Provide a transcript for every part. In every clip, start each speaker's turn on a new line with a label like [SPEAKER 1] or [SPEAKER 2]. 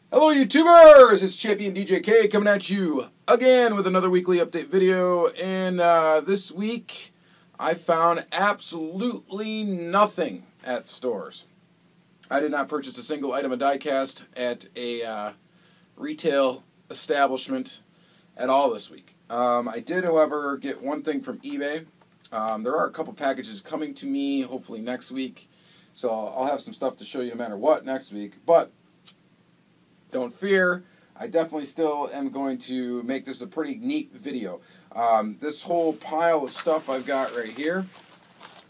[SPEAKER 1] Hello YouTubers, it's Championdjk coming at you again with another weekly update video, and this week I found absolutely nothing at stores. I did not purchase a single item of diecast at a retail establishment at all this week. I did, however, get one thing from eBay. There are a couple packages coming to me hopefully next week, so I'll have some stuff to show you no matter what next week, but don't fear, I definitely still am going to make this a pretty neat video. This whole pile of stuff I've got right here,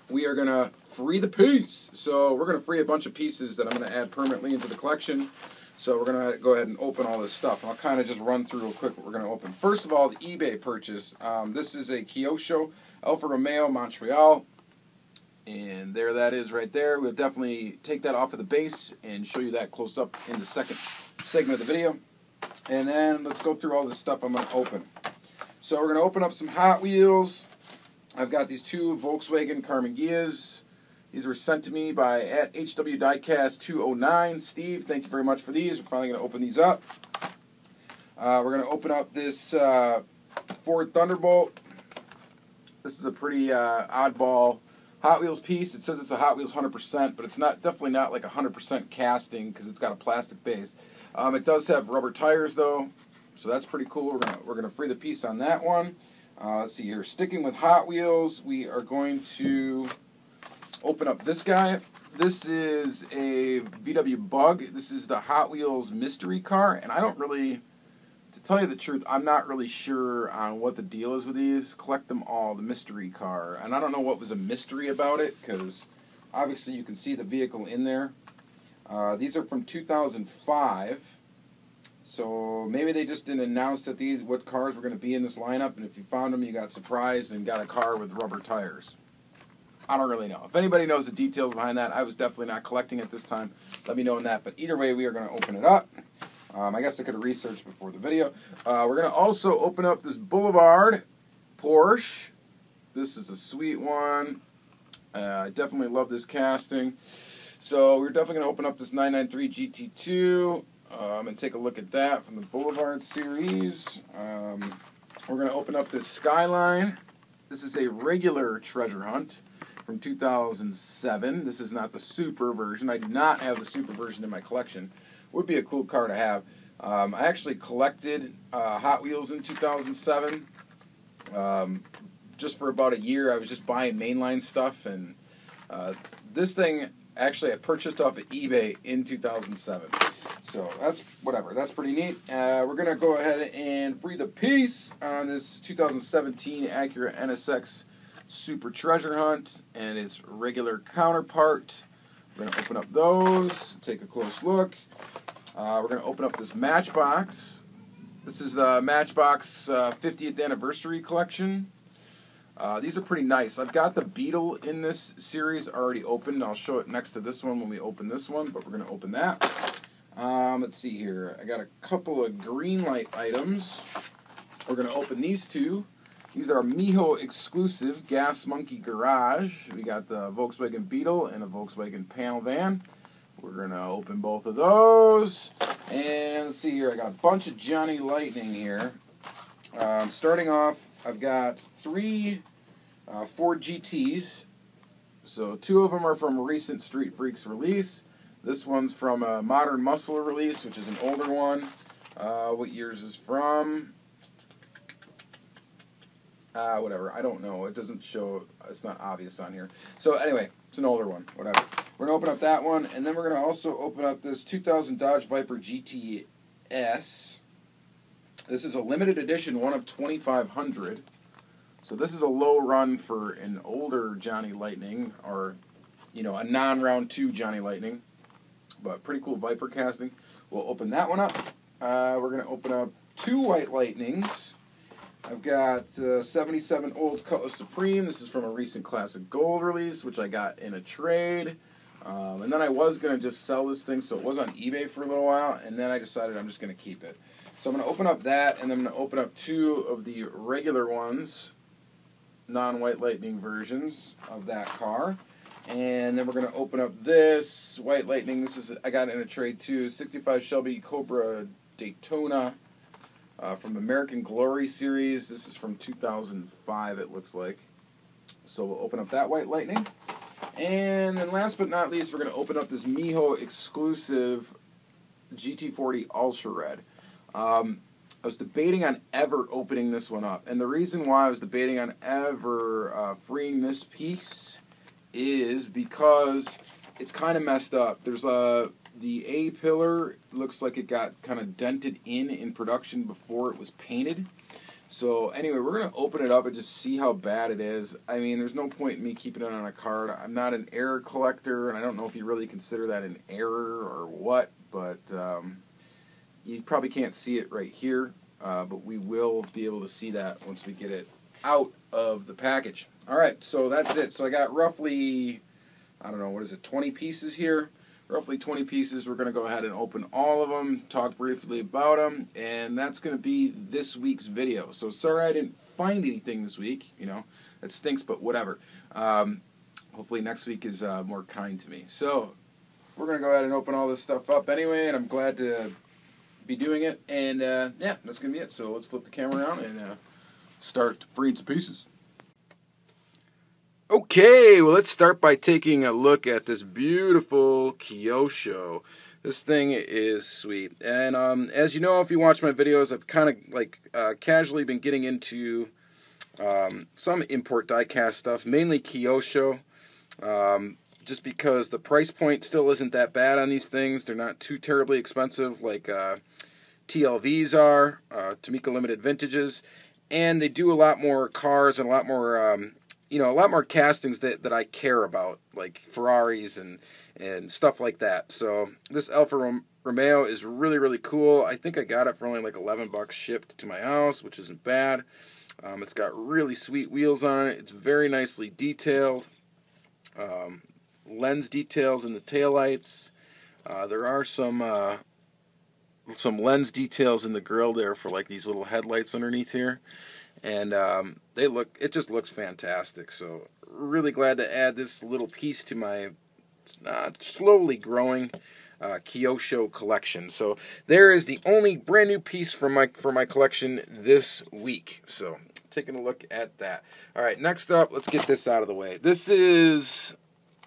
[SPEAKER 1] we are going to free the piece. So we're going to free a bunch of pieces that I'm going to add permanently into the collection. So we're going to go ahead and open all this stuff. I'll kind of just run through real quick what we're going to open. First of all, the eBay purchase. This is a Kyosho Alfa Romeo Montreal. And there that is right there. We'll definitely take that off of the base and show you that close up in the second segment of the video. And then let's go through all this stuff I'm going to open. So we're going to open up some Hot Wheels. I've got these two Volkswagen Karmann Ghias. These were sent to me by at HW Diecast 209. Steve, thank you very much for these. We're finally going to open these up. We're going to open up this Ford Thunderbolt. This is a pretty oddball Hot Wheels piece. It says it's a Hot Wheels 100%, but it's not, definitely not like 100% casting because it's got a plastic base. It does have rubber tires though, so that's pretty cool. We're gonna free the piece on that one. Let's see here. Sticking with Hot Wheels, we are going to open up this guy. This is a VW Bug. This is the Hot Wheels mystery car, and I don't really, to tell you the truth, I'm not really sure on what the deal is with these. Collect them all, the mystery car. And I don't know what was a mystery about it, because obviously you can see the vehicle in there. These are from 2005. So maybe they just didn't announce that what cars were going to be in this lineup, and if you found them, you got surprised and got a car with rubber tires. I don't really know. If anybody knows the details behind that, I was definitely not collecting it this time. Let me know on that. But either way, we are going to open it up. I guess I could have researched before the video. We're going to also open up this Boulevard Porsche. This is a sweet one. I definitely love this casting. So we're definitely going to open up this 993 GT2 and take a look at that from the Boulevard series. We're going to open up this Skyline. This is a regular treasure hunt from 2007. This is not the super version. I do not have the super version in my collection. Would be a cool car to have. I actually collected Hot Wheels in 2007. Just for about a year, I was just buying mainline stuff, and this thing actually I purchased off of eBay in 2007. So that's whatever. That's pretty neat. We're gonna go ahead and free the piece on this 2017 Acura NSX Super Treasure Hunt and its regular counterpart. We're going to open up those, take a close look. We're going to open up this Matchbox. This is the Matchbox 50th Anniversary Collection. These are pretty nice. I've got the Beetle in this series already opened. I'll show it next to this one when we open this one, but we're going to open that. Let's see here. I got a couple of Greenlight items. We're going to open these two. These are Meo exclusive Gas Monkey Garage. We got the Volkswagen Beetle and a Volkswagen panel van. We're going to open both of those. And let's see here. I got a bunch of Johnny Lightning here. Starting off, I've got three Ford GTs. So two of them are from a recent Street Freaks release. This one's from a Modern Muscle release, which is an older one. What years is from? Whatever, I don't know. It doesn't show, it's not obvious on here. So anyway, it's an older one, whatever. We're going to open up that one, and then we're going to also open up this 2000 Dodge Viper GTS. This is a limited edition, one of 2,500. So this is a low run for an older Johnny Lightning, or, you know, a non-round 2 Johnny Lightning. But pretty cool Viper casting. We'll open that one up. We're going to open up two White Lightnings. I've got 77 Olds Cutlass Supreme. This is from a recent Classic Gold release, which I got in a trade. And then I was going to just sell this thing, so it was on eBay for a little while, and then I decided I'm just going to keep it. So I'm going to open up that, and then I'm going to open up two of the regular ones, non-White Lightning versions of that car. And then we're going to open up this White Lightning. This is, I got it in a trade too. 65 Shelby Cobra Daytona from the American Glory series. This is from 2005, it looks like. So we'll open up that White Lightning. And then last but not least, we're going to open up this Meo exclusive GT40 Ultra Red. I was debating on ever opening this one up. And the reason why I was debating on ever freeing this piece is because it's kind of messed up. There's the A pillar looks like it got kind of dented in production before it was painted. So anyway, we're going to open it up and just see how bad it is. I mean, there's no point in me keeping it on a card. I'm not an error collector, and I don't know if you really consider that an error or what, but you probably can't see it right here, but we will be able to see that once we get it out of the package. Alright, so that's it. So I got roughly, I don't know, what is it, 20 pieces here? Roughly 20 pieces. We're going to go ahead and open all of them, talk briefly about them, and that's going to be this week's video. So sorry I didn't find anything this week, you know, that stinks, but whatever. Hopefully next week is more kind to me. So we're going to go ahead and open all this stuff up anyway, and I'm glad to be doing it, and yeah, that's going to be it. So let's flip the camera around and start freeing some pieces. Okay, well, let's start by taking a look at this beautiful Kyosho. This thing is sweet. And as you know, if you watch my videos, I've kind of like casually been getting into some import diecast stuff, mainly Kyosho, just because the price point still isn't that bad on these things. They're not too terribly expensive like TLVs are, Tamika Limited Vintages, and they do a lot more cars and a lot more you know, a lot more castings that I care about, like Ferraris and stuff like that. So this Alfa Romeo is really, really cool. I think I got it for only like 11 bucks shipped to my house, which isn't bad. It's got really sweet wheels on it. It's very nicely detailed. Lens details in the taillights. There are some lens details in the grill there for like these little headlights underneath here. And it just looks fantastic. So really glad to add this little piece to my slowly growing Kyosho collection. So there is the only brand new piece for my collection this week. So taking a look at that. All right, next up, let's get this out of the way. This is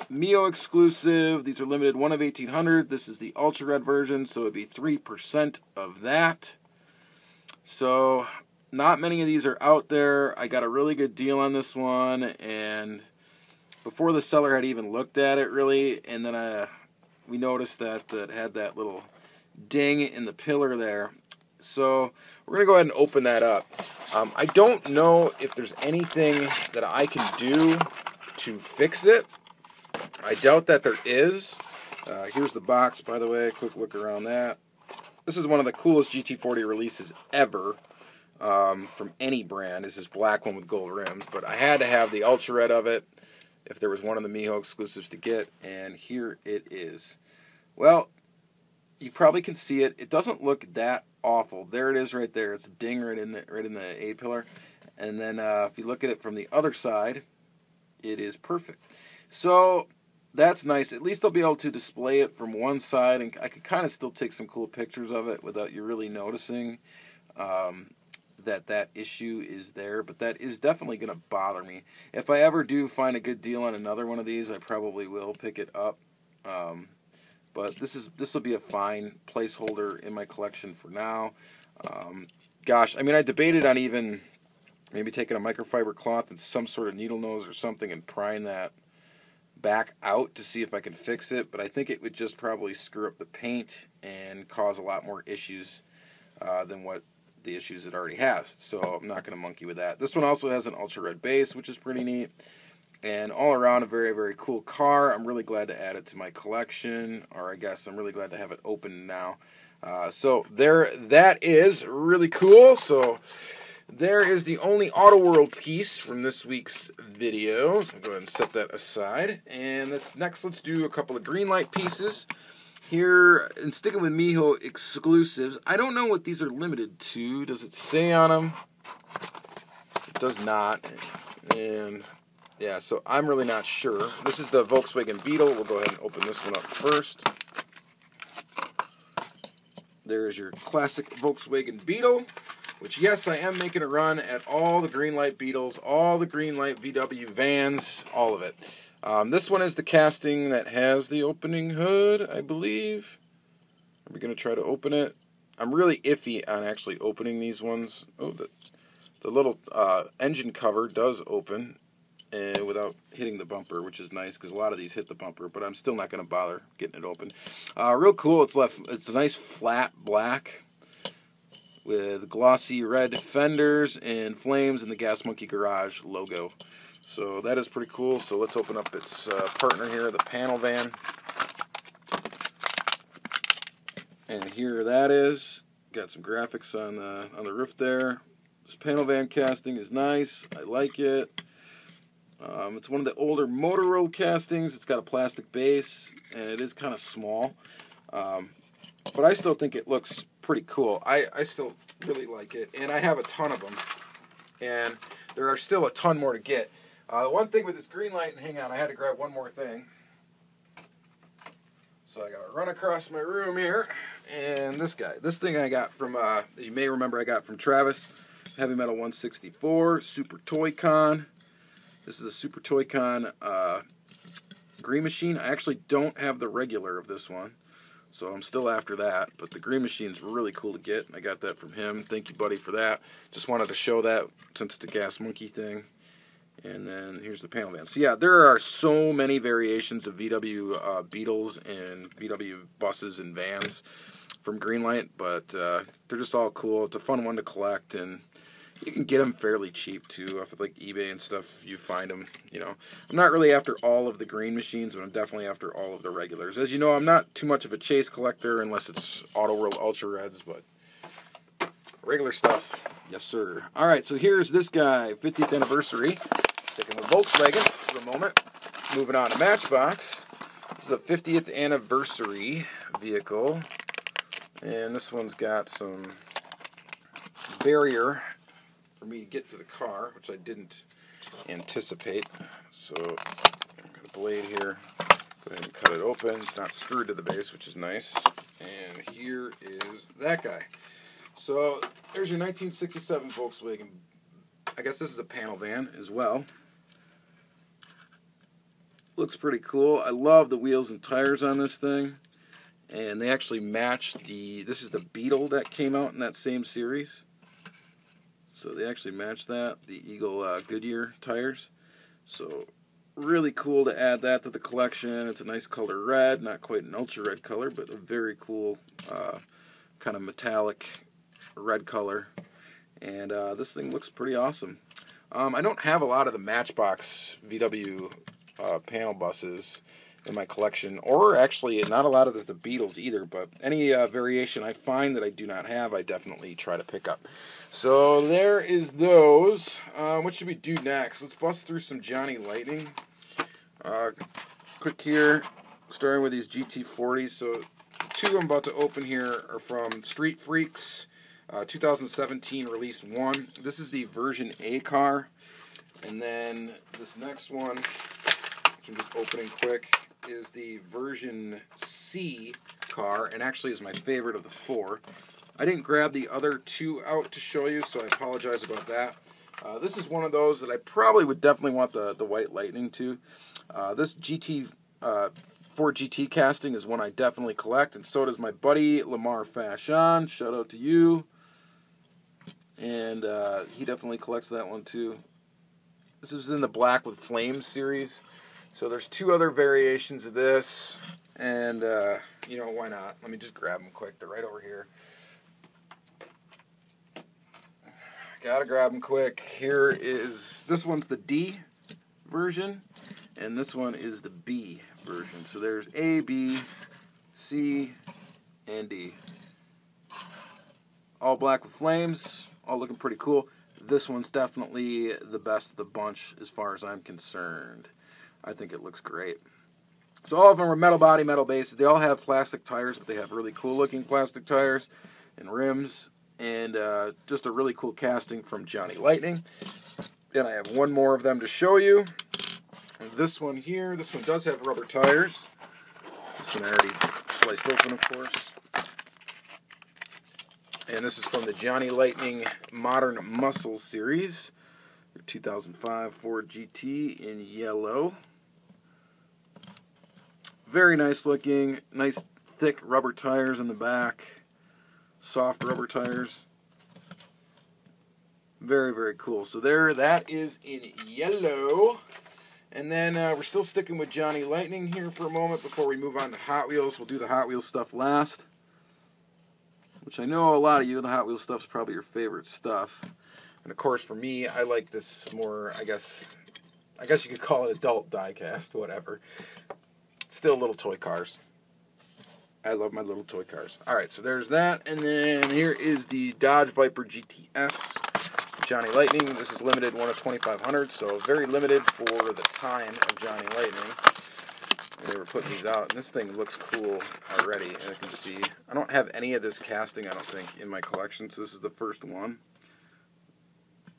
[SPEAKER 1] Meo exclusive. These are limited 1 of 1800. This is the Ultra Red version, so it'd be 3% of that. So not many of these are out there. I got a really good deal on this one, and before the seller had even looked at it, really, and then we noticed that it had that little ding in the pillar there. So we're going to go ahead and open that up. I don't know if there's anything that I can do to fix it. I doubt that there is. Here's the box, by the way. Quick look around that. This is one of the coolest GT40 releases ever. From any brand. Is this black one with gold rims, but I had to have the Ultra Red of it if there was one of the Meo exclusives to get, and here it is. Well, you probably can see it. It doesn't look that awful. There it is right there. It's a ding right in the A pillar, and then if you look at it from the other side, it is perfect. So that's nice. At least I'll be able to display it from one side, and I could kind of still take some cool pictures of it without you really noticing that issue is there, but that is definitely going to bother me. If I ever do find a good deal on another one of these, I probably will pick it up. But this will be a fine placeholder in my collection for now. Gosh, I mean, I debated on even maybe taking a microfiber cloth and some sort of needle nose or something and prying that back out to see if I can fix it, but I think it would just probably screw up the paint and cause a lot more issues than what the issues it already has. So I'm not going to monkey with that. This one also has an Ultra Red base, which is pretty neat. And all around a very, very cool car. I'm really glad to add it to my collection, or I guess I'm really glad to have it open now. So there, that is really cool. So there is the only Auto World piece from this week's video. So I'll go ahead and set that aside. And next, let's do a couple of Greenlight pieces. Here, and sticking with Meo exclusives, I don't know what these are limited to. Does it say on them? It does not. And Yeah, so I'm really not sure. This is the Volkswagen Beetle. We'll go ahead and open this one up first. There's your classic Volkswagen Beetle, which, yes, I am making a run at all the Greenlight Beetles, all the Greenlight VW vans, all of it. This one is the casting that has the opening hood, I believe. Are we going to try to open it? I'm really iffy on actually opening these ones. Oh, the little engine cover does open without hitting the bumper, which is nice because a lot of these hit the bumper, but I'm still not going to bother getting it open. Real cool. It's a nice flat black with glossy red fenders and flames and the Gas Monkey Garage logo. So that is pretty cool. So let's open up its partner here, the panel van. And here that is. Got some graphics on the roof there. This panel van casting is nice. I like it. It's one of the older Motorola castings. It's got a plastic base, and it is kind of small. But I still think it looks pretty cool. I still really like it, and I have a ton of them. And there are still a ton more to get. The one thing with this Greenlight, and hang on, I had to grab one more thing. So I got to run across my room here. And this guy. This thing I got from, you may remember I got from Travis. Heavy Metal 164, Super Toy Con. This is a Super Toy Con Green Machine. I actually don't have the regular of this one, so I'm still after that. But the Green Machine's really cool to get. I got that from him. Thank you, buddy, for that. Just wanted to show that since it's a Gas Monkey thing. And then here's the panel van. So yeah, there are so many variations of VW Beetles and VW buses and vans from Greenlight, but they're just all cool. It's a fun one to collect, and you can get them fairly cheap too off of like eBay and stuff. You find them, you know. I'm not really after all of the green machines, but I'm definitely after all of the regulars. As you know, I'm not too much of a chase collector unless it's Auto World Ultra Reds, but regular stuff, yes sir. All right, so here's this guy, 50th anniversary. Sticking with Volkswagen for a moment. Moving on to Matchbox. This is a 50th anniversary vehicle, and this one's got some barrier for me to get to the car, which I didn't anticipate. So I've got a blade here. Go ahead and cut it open. It's not screwed to the base, which is nice. And here is that guy. So there's your 1967 Volkswagen. I guess this is a panel van as well. Looks pretty cool. I love the wheels and tires on this thing. And they actually match this is the Beetle that came out in that same series. So they actually match that, the Eagle Goodyear tires. So really cool to add that to the collection. It's a nice color red, not quite an ultra red color, but a very cool kind of metallic red color. And this thing looks pretty awesome. I don't have a lot of the Matchbox VW panel buses in my collection, or actually not a lot of the Beetles either, but any variation I find that I do not have, I definitely try to pick up. So there is those. What should we do next? Let's bust through some Johnny Lightning. Quick here, starting with these GT40s. So two I'm about to open here are from Street Freaks, 2017 release 1. This is the version A car, and then this next one, which I'm just opening quick, is the version C car, and actually is my favorite of the 4. I didn't grab the other 2 out to show you, so I apologize about that. This is one of those that I probably would definitely want the White Lightning to. This Ford GT casting is one I definitely collect, and so does my buddy Lamar Fashion. Shout out to you. And he definitely collects that one too. This is in the Black with Flames series. So there's 2 other variations of this, and you know, why not? Let me just grab them quick. They're right over here. Gotta grab them quick. Here is, this one's the D version, and this one is the B version. So there's A, B, C, and D. All black with flames, all looking pretty cool. This one's definitely the best of the bunch as far as I'm concerned. I think it looks great. So all of them are metal body, metal bases. They all have plastic tires, but they have really cool looking plastic tires and rims. And just a really cool casting from Johnny Lightning. And I have one more of them to show you. And this one here, this one does have rubber tires. This one I already sliced open, of course. And this is from the Johnny Lightning Modern Muscle series. 2005 Ford GT in yellow. Very nice looking, nice thick rubber tires in the back. Soft rubber tires. Very, very cool. So there, that is in yellow. And then we're still sticking with Johnny Lightning here for a moment before we move on to Hot Wheels. We'll do the Hot Wheels stuff last. Which I know a lot of you, the Hot Wheels stuff is probably your favorite stuff. And of course, for me, I like this more, I guess you could call it adult diecast, whatever. Still little toy cars. I love my little toy cars. Alright, so there's that. And then here is the Dodge Viper GTS. Johnny Lightning. This is limited, one of 2,500, so very limited for the time of Johnny Lightning. They were putting these out, and this thing looks cool already, as you can see. I don't have any of this casting, I don't think, in my collection, so this is the first one.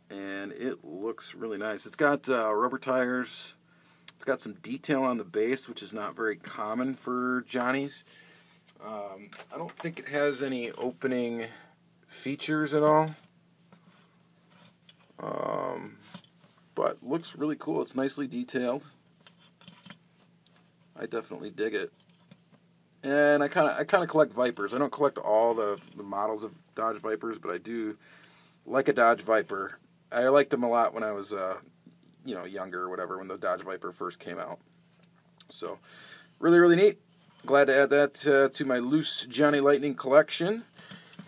[SPEAKER 1] And it looks really nice. It's got rubber tires. It's got some detail on the base, which is not very common for Johnny's. I don't think it has any opening features at all. But looks really cool. It's nicely detailed. I definitely dig it. And I kind of collect Vipers. I don't collect all the models of Dodge Vipers, but I do like a Dodge Viper. I liked them a lot when I was younger or whatever, when the Dodge Viper first came out. So really, really neat. Glad to add that to my loose Johnny Lightning collection.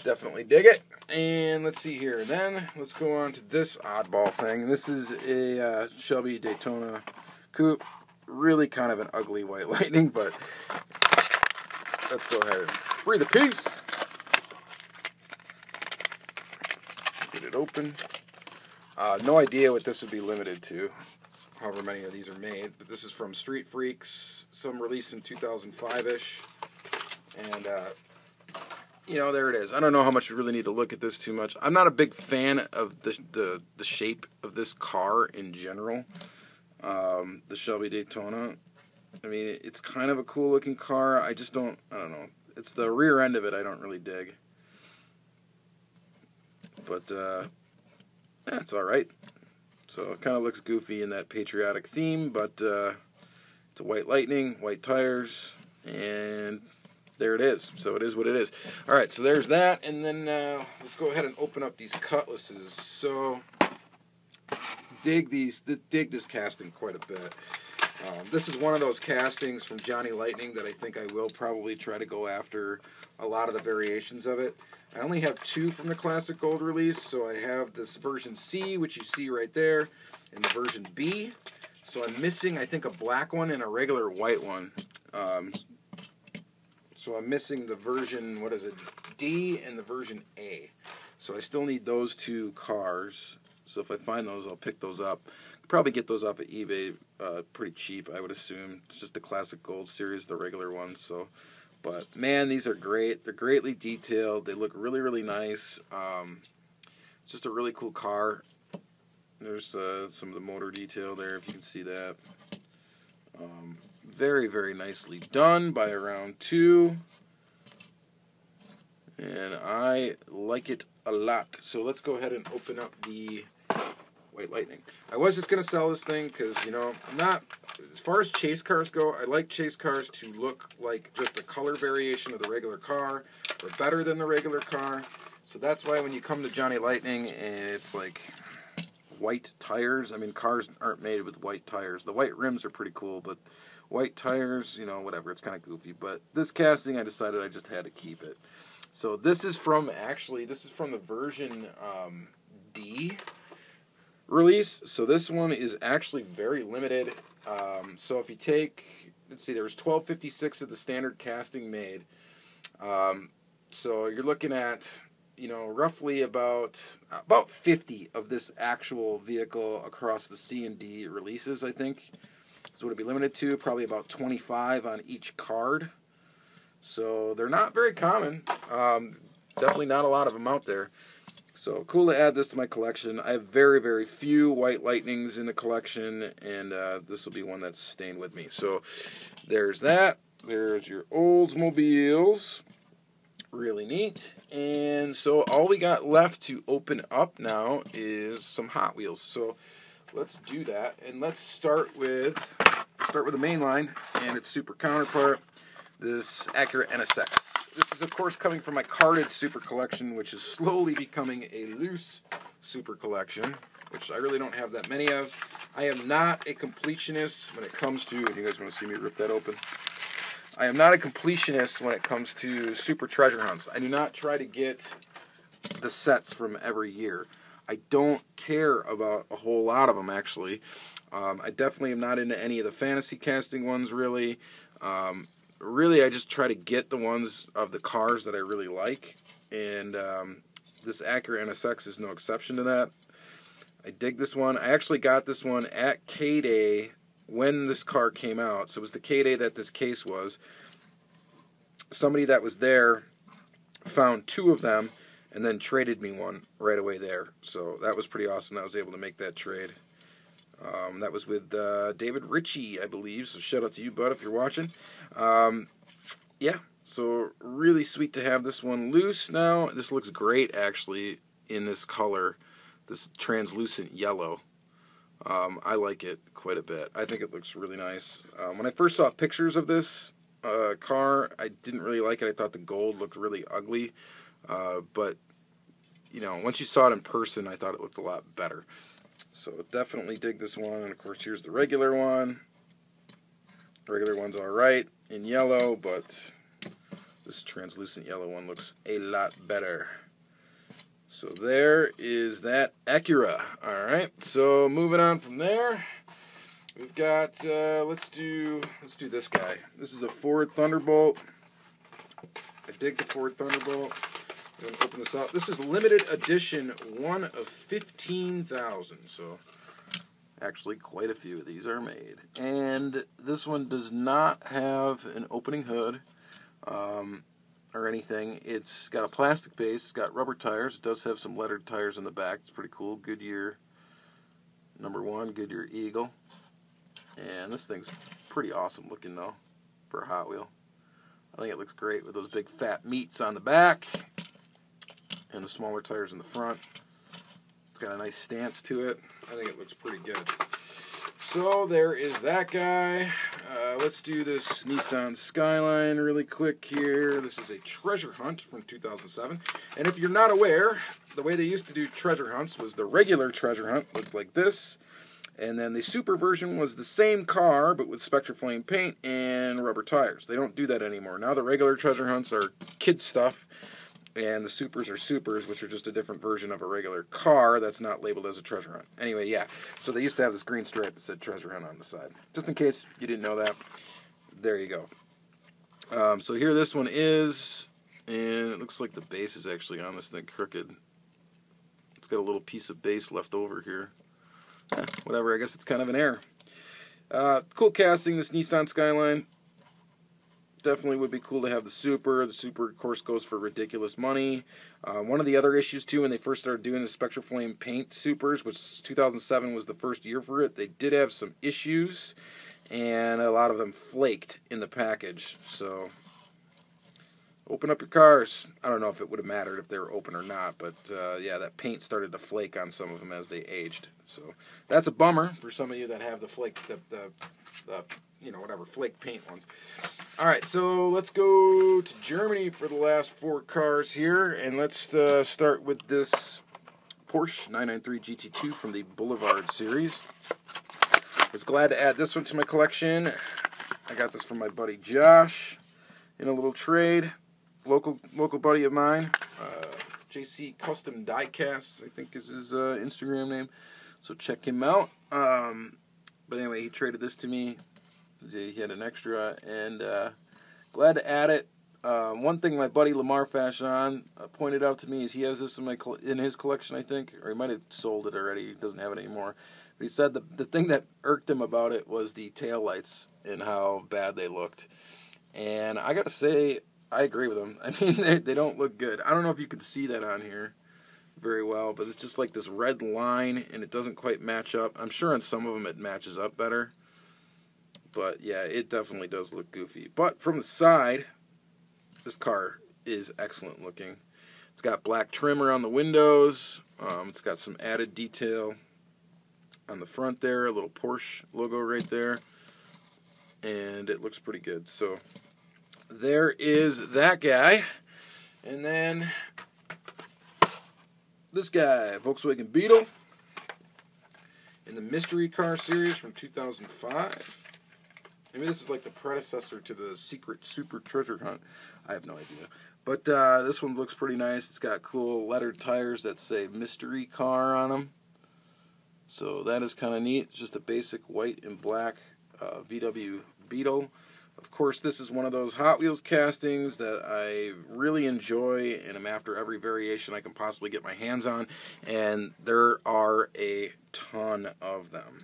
[SPEAKER 1] Definitely dig it. And let's see here. Then let's go on to this oddball thing. This is a Shelby Daytona Coupe. Really kind of an ugly white Lightning, but let's go ahead and breathe a piece. Get it open. No idea what this would be limited to, however many of these are made, but this is from Street Freaks, some released in 2005-ish, and there it is. I don't know how much we really need to look at this too much. I'm not a big fan of the shape of this car in general, the Shelby Daytona. I mean, it's kind of a cool looking car. I don't know. It's the rear end of it I don't really dig. But, yeah, it's alright. So it kind of looks goofy in that patriotic theme, but it's a white Lightning, white tires, and there it is. So it is what it is. Alright, so there's that, and then let's go ahead and open up these cutlasses. So, dig this casting quite a bit. This is one of those castings from Johnny Lightning that I think I will probably try to go after a lot of the variations of it. I only have two from the Classic Gold release, so I have this version C, which you see right there, and the version B. So I'm missing, I think, a black one and a regular white one. So I'm missing the version, what is it, D and the version A. So I still need those two cars. So if I find those, I'll pick those up. Probably get those off of eBay pretty cheap, I would assume. It's just the Classic Gold series, the regular ones. So, but man, these are great. They're greatly detailed. They look really, really nice. It's just a really cool car. There's some of the motor detail there, if you can see that. Very, very nicely done by Around 2. And I like it a lot. So let's go ahead and open up the White Lightning. I was just going to sell this thing because, I'm not, as far as chase cars go, I like chase cars to look like just a color variation of the regular car, or better than the regular car. So that's why when you come to Johnny Lightning and it's like white tires, I mean, cars aren't made with white tires. The white rims are pretty cool, but white tires, whatever, it's kind of goofy. But this casting, I decided I just had to keep it. So this is from the version D release. So this one is actually very limited. So if you take, let's see, there was 1256 of the standard casting made. So you're looking at, roughly about 50 of this actual vehicle across the C and D releases, I think. So what it'd be limited to, probably about 25 on each card. So they're not very common. Definitely not a lot of them out there. So cool to add this to my collection. I have very, very few White Lightnings in the collection, and this will be one that's staying with me. So there's that. There's your Oldsmobiles. Really neat. And so all we got left to open up now is some Hot Wheels. So let's do that, and let's start with the main line and its super counterpart, this Acura NSX. This is, of course, coming from my carded super collection, which is slowly becoming a loose super collection, which I really don't have that many of. I am not a completionist when it comes to, you guys want to see me rip that open? I am not a completionist when it comes to super treasure hunts. I do not try to get the sets from every year. I don't care about a whole lot of them, actually. I definitely am not into any of the fantasy casting ones, really. Really, I just try to get the ones of the cars that I really like, and this Acura NSX is no exception to that. I dig this one. I actually got this one at K-Day when this car came out, so it was the K-Day that this case was. Somebody that was there found two of them and then traded me one right away there, so that was pretty awesome. I was able to make that trade. That was with David Ritchie, I believe, so shout out to you, bud, if you're watching. Yeah, so really sweet to have this one loose now. This looks great, actually, in this color, this translucent yellow. I like it quite a bit. I think it looks really nice. When I first saw pictures of this car, I didn't really like it. I thought the gold looked really ugly, but, you know, once you saw it in person, I thought it looked a lot better. So definitely dig this one, and of course here's the regular one. The regular one's alright in yellow, but this translucent yellow one looks a lot better. So there is that Acura. Alright, so moving on from there, we've got, let's do this guy. This is a Ford Thunderbolt. I dig the Ford Thunderbolt. I'm going to open this up. This is limited edition, one of 15,000. So, actually, quite a few of these are made. And this one does not have an opening hood or anything. It's got a plastic base. It's got rubber tires. It does have some lettered tires in the back. It's pretty cool. Goodyear #1, Goodyear Eagle. And this thing's pretty awesome looking, though, for a Hot Wheel. I think it looks great with those big fat meats on the back and the smaller tires in the front. It's got a nice stance to it. I think it looks pretty good. So there is that guy. Let's do this Nissan Skyline really quick here. This is a treasure hunt from 2007. And if you're not aware, the way they used to do treasure hunts was the regular treasure hunt looked like this. And then the super version was the same car, but with Spectraflame paint and rubber tires. They don't do that anymore. Now the regular treasure hunts are kid stuff, and the supers are supers, which are just a different version of a regular car that's not labeled as a treasure hunt. Anyway, yeah, so they used to have this green stripe that said treasure hunt on the side. Just in case you didn't know that, there you go. So here this one is, and it looks like the base is actually on this thing crooked. It's got a little piece of base left over here. Whatever, I guess it's kind of an error. Cool casting, this Nissan Skyline. Definitely would be cool to have the Super. The Super, of course, goes for ridiculous money. One of the other issues, too, when they first started doing the Spectraflame paint Supers, which 2007 was the first year for it, they did have some issues, and a lot of them flaked in the package. So, open up your cars. I don't know if it would have mattered if they were open or not, but yeah, that paint started to flake on some of them as they aged. So that's a bummer for some of you that have the flake, the you know, whatever, flake paint ones. All right, so let's go to Germany for the last 4 cars here, and let's start with this Porsche 993 GT2 from the Boulevard series. I was glad to add this one to my collection. I got this from my buddy Josh in a little trade. Local buddy of mine, JC Custom Diecast, I think is his Instagram name. So check him out. But anyway, he traded this to me. He had an extra, and glad to add it. One thing my buddy Lamar Fashion pointed out to me is he has this in his collection, I think, or he might have sold it already. He doesn't have it anymore. But he said the thing that irked him about it was the taillights and how bad they looked. And I got to say, I agree with him. I mean, they don't look good. I don't know if you can see that on here very well, but it's just like this red line, and it doesn't quite match up. I'm sure on some of them it matches up better, but yeah, it definitely does look goofy. But from the side, this car is excellent looking. It's got black trim around the windows. It's got some added detail on the front there, a little Porsche logo right there, and it looks pretty good. So there is that guy. And then this guy, Volkswagen Beetle, in the Mystery Car series from 2005. Maybe this is like the predecessor to the Secret Super Treasure Hunt. I have no idea. But this one looks pretty nice. It's got cool lettered tires that say Mystery Car on them. So that is kind of neat. It's just a basic white and black VW Beetle. Of course, this is one of those Hot Wheels castings that I really enjoy, and I'm after every variation I can possibly get my hands on, and there are a ton of them.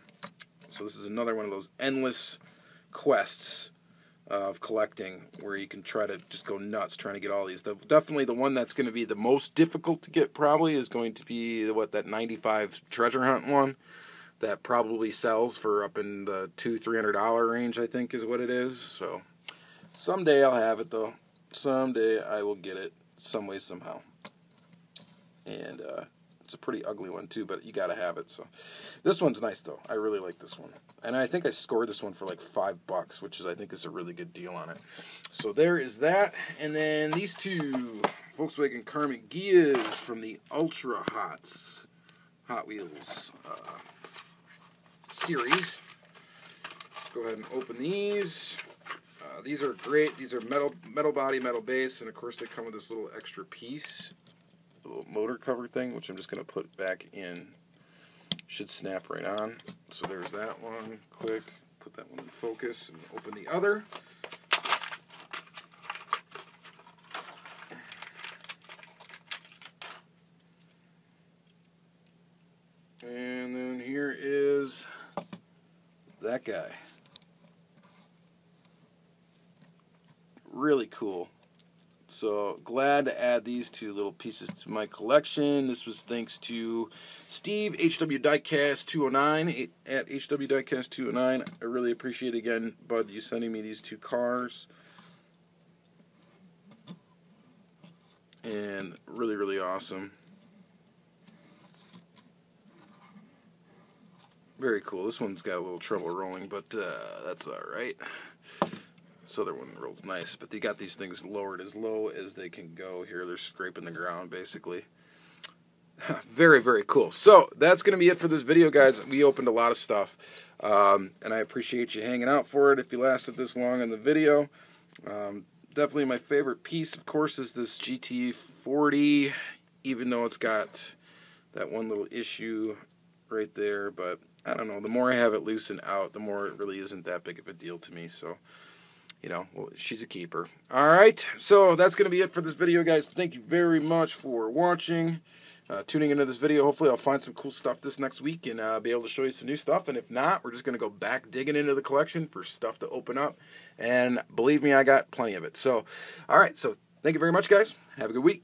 [SPEAKER 1] So this is another one of those endless quests of collecting where you can try to just go nuts trying to get all these. Definitely the one that's going to be the most difficult to get probably is going to be that 95 treasure hunt one. That probably sells for up in the $200-300 range, I think is what it is. So someday I'll have it, though. Someday I will get it some way, somehow. And it's a pretty ugly one, too, but you got to have it. So this one's nice, though. I really like this one. And I think I scored this one for like $5, which I think is a really good deal on it. So there is that. And then these two Volkswagen Karmann Ghias from the Ultra Hot Wheels series. Let's go ahead and open these. These are great. These are metal body, metal base, and of course they come with this little extra piece, a little motor cover thing, which I'm just going to put back in. Should snap right on. So there's that one. Quick, put that one in focus and open the other. And then here is that guy. Really cool. So glad to add these two little pieces to my collection. This was thanks to Steve, HW Diecast 209, at HW Diecast 209. I really appreciate it again, bud, you sending me these two cars. And really, really awesome. Very cool. This one's got a little trouble rolling, but that's alright. This other one rolls nice, but they got these things lowered as low as they can go here. They're scraping the ground, basically. Very, very cool. So, that's going to be it for this video, guys. We opened a lot of stuff, and I appreciate you hanging out for it if you lasted this long in the video. Definitely my favorite piece, of course, is this GT40, even though it's got that one little issue right there, but I don't know, the more I have it loosened out, the more it really isn't that big of a deal to me, so, you know, well, she's a keeper. Alright, so that's going to be it for this video, guys. Thank you very much for watching, tuning into this video. Hopefully I'll find some cool stuff this next week and be able to show you some new stuff, and if not, we're just going to go back digging into the collection for stuff to open up, and believe me, I got plenty of it. So, alright, so thank you very much, guys. Have a good week.